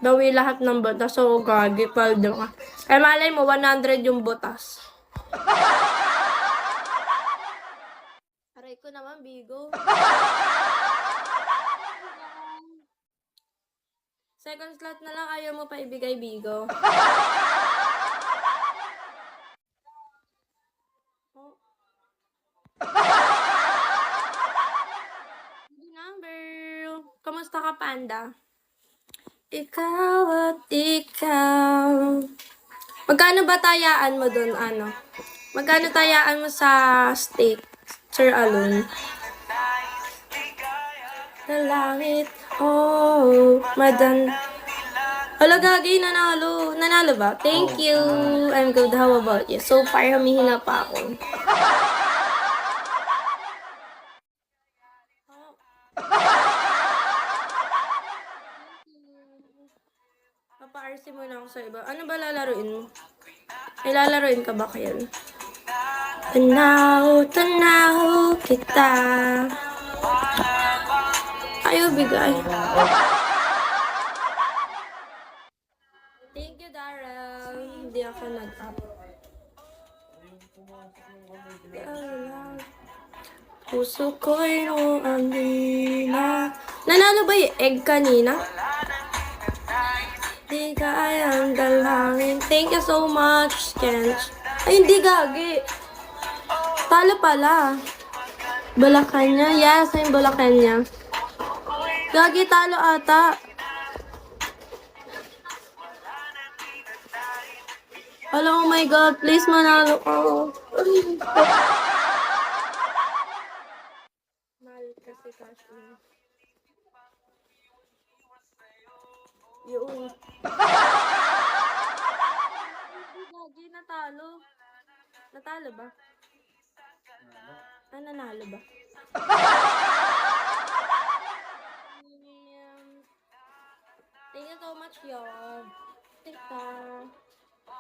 Dawi lahat ng butas. So, gagi, paldo ka. Eh, malay mo, 100 yung butas. Aray ko naman, Bigo. Second slot na lang, ayaw mo pa ibigay, Bigo. Oh. Number. Kamusta ka, Panda? Ikaw at ikaw. Magkano ba tayaan mo dun, ano? Magkano tayaan mo sa steak, Sir Alon? Sa langit, oh, madan. Hala, gagi, nanalo. Nanalo ba? Thank you. I'm good. How about you? So far, humihina pa ako. Papa-RC muna ako sa iba. Ano ba lalaruin mo? May lalaruin ka ba kayo? Tanaw, tanaw kita. Ayaw bigay. Thank you, Daryl. Hindi ako nag-up. Puso ko'y noong Nanalo ba yung egg kanina? Di kayang dalangin. Thank you so much, Kench. Ay, hindi gagi. Talo pala. Balakanya. Yes, I'm Balakanya. Gagi, talo ata. Oh my God, please manalo ko. Mahal kasi cash mo. Yung. Gagi, natalo. Natalo ba? Ah, nanalo ba? Thank you so much, y'all. Tika.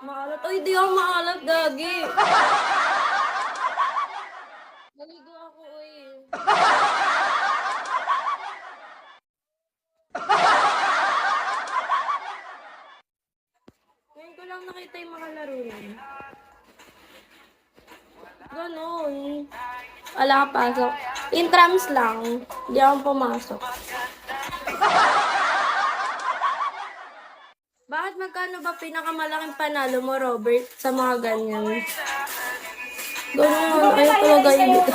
Maalat. Ay, di ako maalat, gagi. Naligo ako, uy. Ngayon ko lang nakita yung mga laruan. Ganon. Wala ka pasok. Intrams lang. Hindi ako pumasok. Bakit magkano ba pinakamalaking panalo mo, Robert, sa mga ganyan? Ganon. Ayaw talaga yung